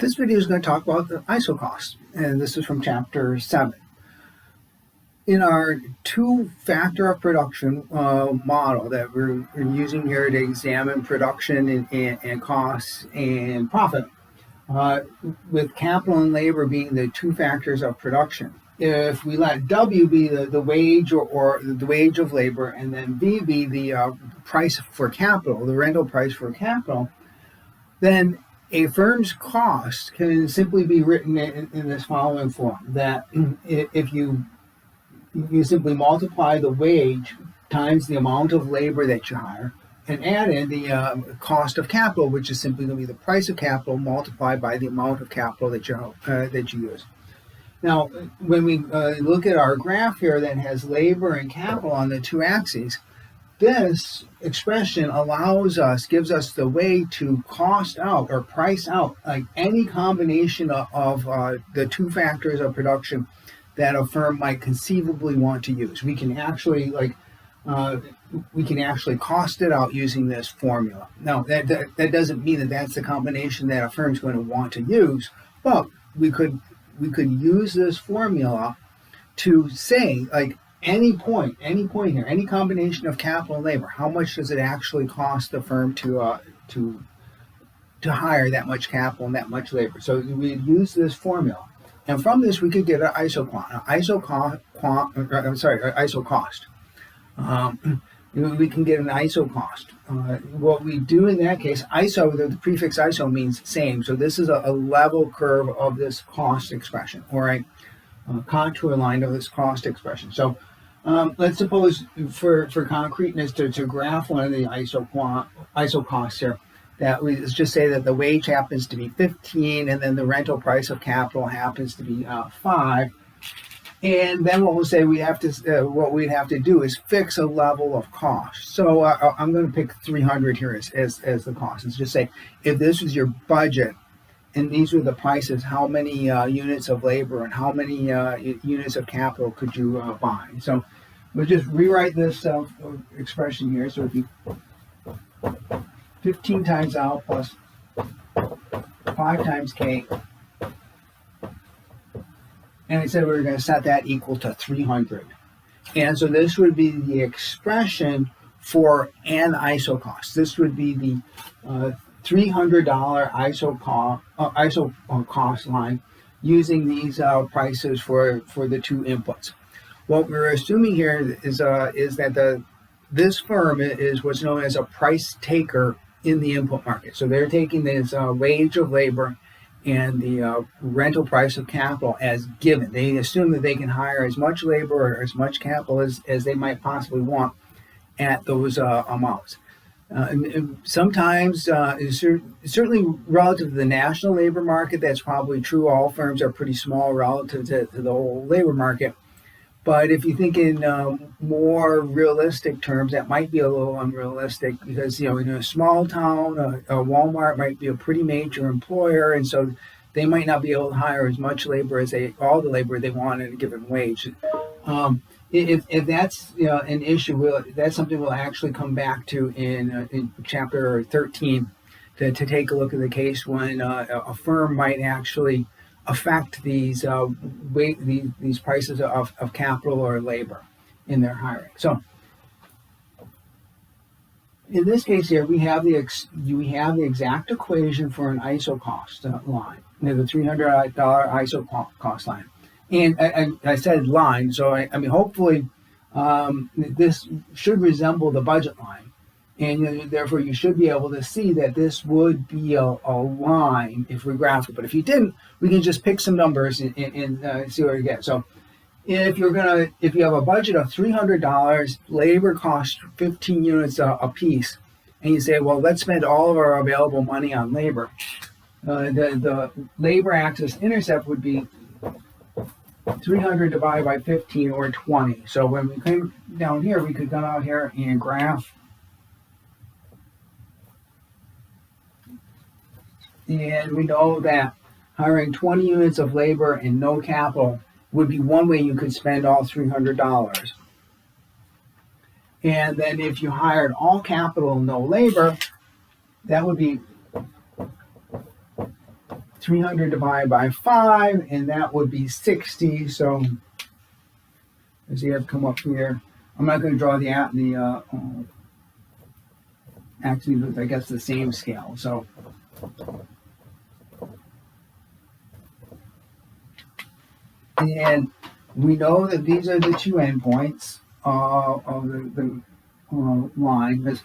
This video is going to talk about the isocost, and this is from chapter 7. In our two-factor of production model that we're using here to examine production and costs and profit, with capital and labor being the two factors of production. If we let W be the wage or the wage of labor, and then V be the price for capital, the rental price for capital, then a firm's cost can simply be written in this following form, that if you simply multiply the wage times the amount of labor that you hire and add in the cost of capital, which is simply going to be the price of capital multiplied by the amount of capital that you use. Now, when we look at our graph here that has labor and capital on the two axes, this expression gives us the way to cost out or price out like any combination of the two factors of production that a firm might conceivably want to use. We can actually cost it out using this formula. Now, that doesn't mean that that's the combination that a firm's going to want to use, but we could use this formula to say, like, any point here, any combination of capital and labor, how much does it actually cost the firm to hire that much capital and that much labor? So we'd use this formula, and from this we could get an isocost. We can get an isocost. What we do in that case, the prefix iso means same. So this is a level curve of this cost expression, or a contour line of this cost expression. So let's suppose, for concreteness, to graph one of the isocosts here, let's just say that the wage happens to be 15, and then the rental price of capital happens to be 5. And then what we'd have to do is fix a level of cost. So I'm going to pick 300 here as the cost. Let's just say if this was your budget and these were the prices, how many units of labor and how many units of capital could you buy? So we'll just rewrite this expression here. So it'd be 15 times L plus 5 times K. And I said we were going to set that equal to 300. And so this would be the expression for an isocost. This would be the $300 isocost line using these prices for the two inputs. What we're assuming here is that this firm is what's known as a price taker in the input market. So they're taking this wage of labor and the rental price of capital as given. They assume that they can hire as much labor or as much capital as they might possibly want at those amounts. And sometimes, certainly relative to the national labor market, that's probably true. All firms are pretty small relative to the whole labor market. But if you think in more realistic terms, that might be a little unrealistic, because in a small town, a Walmart might be a pretty major employer, and so they might not be able to hire as much labor as all the labor they want at a given wage. If that's an issue, that's something we'll actually come back to in chapter 13 to take a look at the case when a firm might actually affect these prices of capital or labor in their hiring. So in this case here, we have the exact equation for an isocost line, the $300 isocost line. And I said line, so I mean hopefully this should resemble the budget line. And therefore, you should be able to see that this would be a line if we graph it. But if you didn't, we can just pick some numbers and see what we get. So, if you have a budget of $300, labor costs 15 units a piece, and you say, well, let's spend all of our available money on labor. The labor axis intercept would be 300 divided by 15, or 20. So when we came down here, we could come out here and graph. And we know that hiring 20 units of labor and no capital would be one way you could spend all $300. And then if you hired all capital and no labor, that would be 300 divided by 5, and that would be 60. So as you have come up here, I'm not going to draw actually with, I guess, the same scale. So and we know that these are the two endpoints of the line. Because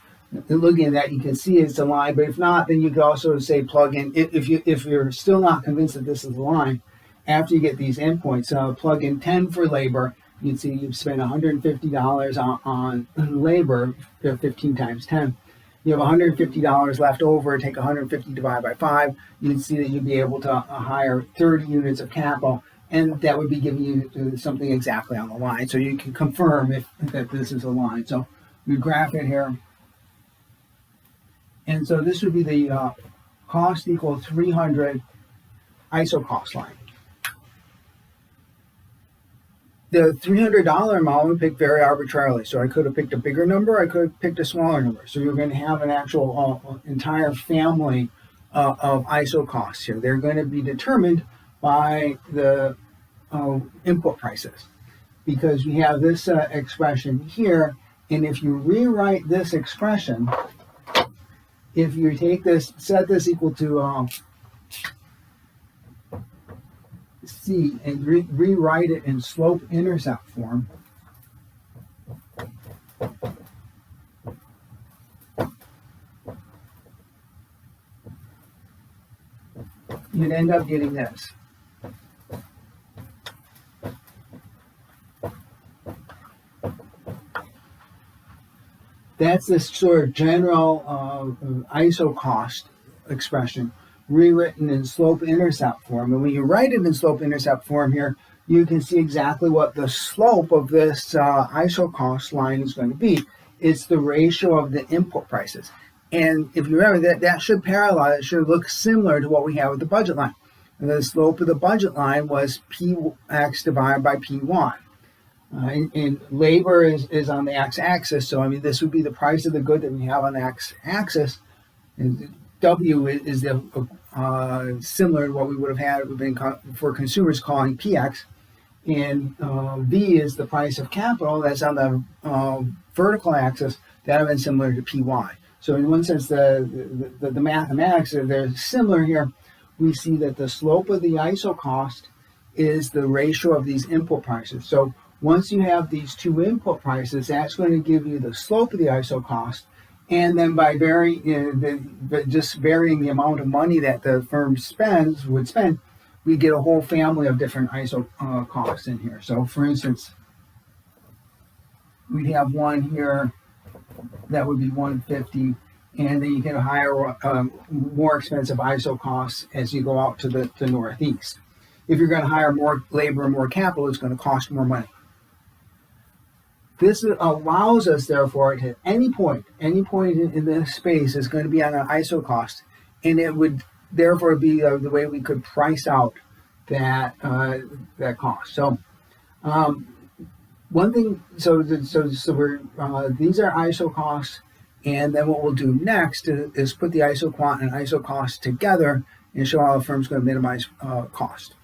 looking at that, you can see it's a line. But if not, then you could also say plug in. If you're still not convinced that this is a line, after you get these endpoints, plug in 10 for labor. You can see you've spent $150 on labor, 15 times 10. You have $150 left over. Take 150 divided by 5. You can see that you'd be able to hire 30 units of capital, and that would be giving you something exactly on the line. So you can confirm that this is a line. So we graph it here. And so this would be the cost equal 300 isocost line. The $300 amount we picked very arbitrarily. So I could have picked a bigger number, I could have picked a smaller number. So you're going to have an actual entire family of isocosts here. They're going to be determined by the input prices, because we have this expression here. And if you rewrite this expression, if you take this, set this equal to C and rewrite it in slope-intercept form, you'd end up getting this. That's this sort of general isocost expression rewritten in slope-intercept form. And when you write it in slope-intercept form here, you can see exactly what the slope of this isocost line is going to be. It's the ratio of the input prices. And if you remember, that should parallel, it should look similar to what we have with the budget line. And the slope of the budget line was Px divided by Py. And labor is on the x-axis, so I mean this would be the price of the good that we have on the x-axis. And W is the similar to what we would have had been for consumers calling PX, and V is the price of capital that's on the vertical axis. That would have been similar to PY. So in one sense, the mathematics they're similar here. We see that the slope of the isocost is the ratio of these input prices. So once you have these two input prices, that's going to give you the slope of the isocost. And then by just varying the amount of money that the firm would spend, we get a whole family of different isocosts in here. So for instance, we'd have one here that would be 150, and then you can hire more expensive isocosts as you go out to the northeast. If you're going to hire more labor and more capital, it's going to cost more money. This allows us, therefore, at any point in this space is going to be on an isocost, and it would therefore be the way we could price out that cost. So one thing, so we're these are isocosts, and then what we'll do next is put the isoquant and isocost together and show how a firm's going to minimize cost.